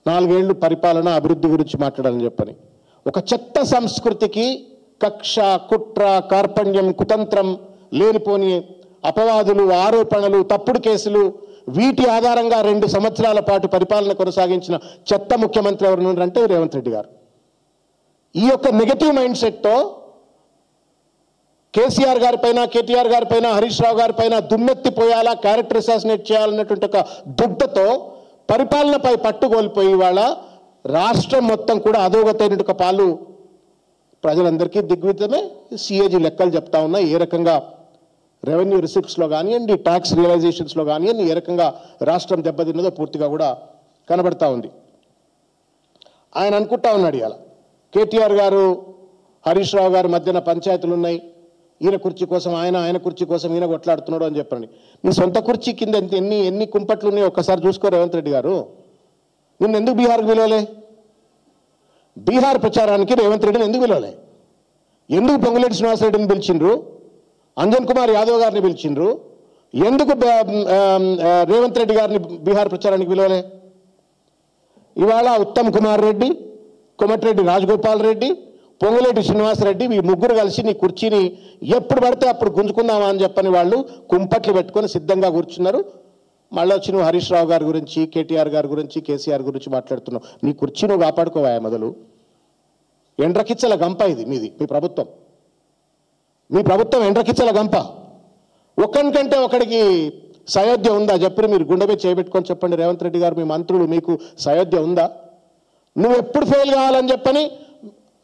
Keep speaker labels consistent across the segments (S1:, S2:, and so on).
S1: 4 ఏళ్ళు పరిపాలన అభివృద్ధి గురించి మాట్లాడాలని చెప్పని ఒక చెత్త సంస్కృతికి కక్ష కుట్ర కార్పణ్యం కుతంత్రం లేనిపోని అపవాదులు ఆరోపణలు తప్పుడు కేసులు వీటి ఆధారంగా 2 సంవత్సరాల పాటు పరిపాలన కొనసాగించిన చెత్త ముఖ్యమంత్రి ఎవరు అంటే రేవంత్ రెడ్డి గారు. ఈ యొక్క negative mind సెట్తో KCR గారిపైన KTR గారిపైన Harish Rao గారిపైన దుమ్మెత్తిపోయాలా character assassinate చేయాలన్నటువంటి ఒక దుగ్ధతో పరిపాలనపై పట్టుకోల్పోయి వాళ్ళ రాష్ట్రం మొత్తం కూడా అధోగతైన ఒక పాలు ప్రజలందరికీ దిగ్విజయమే. సిఏజీ లెక్కలు చెప్తా ఉన్నాయి ఏ రకంగా రెవెన్యూ రిసిప్ట్స్లో కానివ్వండి ట్యాక్స్ రియలైజేషన్స్లో కానివ్వండి ఏ రకంగా రాష్ట్రం దెబ్బతిన్నదో పూర్తిగా కూడా కనబడతా ఉంది. ఆయన అనుకుంటా ఉన్నాడు ఇవాళ కేటీఆర్ గారు హరీష్ రావు గారి మధ్యన పంచాయతీలు ఉన్నాయి, ఈయన కుర్చీ కోసం ఆయన కుర్చీ కోసం ఈయన కొట్లాడుతున్నాడు అని చెప్పండి. నీ సొంత కుర్చీ కింద ఎన్ని కుంపట్లు ఉన్నాయో ఒక్కసారి చూసుకో రేవంత్ రెడ్డి గారు. నిన్ను ఎందుకు బీహార్కి పిలవలే? బీహార్ ప్రచారానికి రేవంత్ రెడ్డిని ఎందుకు పిలవలే? ఎందుకు పొంగులేటి శ్రీనివాసరెడ్డిని పిలిచిండ్రు, అంజన్ కుమార్ యాదవ్ గారిని పిలిచిండ్రు, ఎందుకు రేవంత్ రెడ్డి గారిని బీహార్ ప్రచారానికి పిలవలే? ఇవాళ ఉత్తమ్ కుమార్ రెడ్డి, కోమటిరెడ్డి రాజగోపాల్ రెడ్డి, పొంగులేటి శ్రీనివాసరెడ్డి ఈ ముగ్గురు కలిసి నీ కుర్చీని ఎప్పుడు పడితే అప్పుడు గుంజుకుందామా అని చెప్పని వాళ్ళు కుంపట్లు పెట్టుకొని సిద్ధంగా కూర్చున్నారు. మళ్ళీ వచ్చి నువ్వు హరీష్ రావు గారి గురించి కేటీఆర్ గారి గురించి కేసీఆర్ గురించి మాట్లాడుతున్నావు. నీ కుర్చీ నువ్వు కాపాడుకోవా మొదలు. ఎండ్రకిచ్చల గంప ఇది మీది, మీ ప్రభుత్వం ఎండ్రకిచ్చల గంప. ఒకరికంటే ఒకడికి సయోధ్య ఉందా చెప్పి మీరు గుండె మీద చేయబెట్టుకొని చెప్పండి రేవంత్ రెడ్డి గారు, మీ మంత్రులు మీకు సయోధ్య ఉందా? నువ్వు ఎప్పుడు ఫెయిల్ కావాలని చెప్పని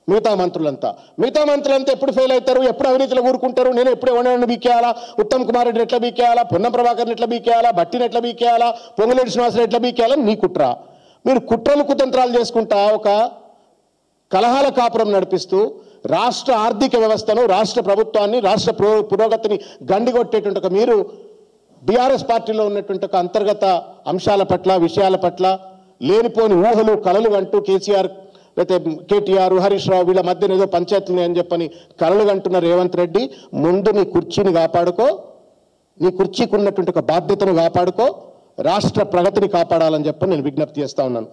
S1: మిగతా మంత్రులంతా ఎప్పుడు ఫెయిల్ అవుతారు, ఎప్పుడు అవినీతిలో ఊరుకుంటారు, నేను ఎప్పుడు ఎవరిని బీకేయాలా, ఉత్తమ్ కుమార్ రెడ్డిని ఎట్లా బీకేయాలా, పొన్నం ప్రభాకర్ని ఎట్లా బీకేయాలా, భట్టిని ఎట్లా బీకేయాలా, పొంగులేటి శ్రీనివాసరెడ్డి ఎట్లా బీకేయాలా నీ కుట్ర. మీరు కుట్రలు కుతంత్రాలు చేసుకుంటా ఒక కలహాల కాపురం నడిపిస్తూ రాష్ట్ర ఆర్థిక వ్యవస్థను రాష్ట్ర ప్రభుత్వాన్ని రాష్ట్ర పురోగతిని గండిగొట్టేటువంటి ఒక మీరు బీఆర్ఎస్ పార్టీలో ఉన్నటువంటి ఒక అంతర్గత అంశాల పట్ల విషయాల పట్ల లేనిపోని ఊహలు కలలు అంటూ కేసీఆర్ లేకపోతే కేటీఆర్ హరీష్ రావు వీళ్ళ మధ్యన ఏదో పంచాయతీలు అని చెప్పని కలలు అంటున్న రేవంత్ రెడ్డి ముందు నీ కుర్చీని కాపాడుకో, నీ కుర్చీకి ఉన్నటువంటి ఒక బాధ్యతను కాపాడుకో, రాష్ట్ర ప్రగతిని కాపాడాలని చెప్పని నేను విజ్ఞప్తి చేస్తా ఉన్నాను.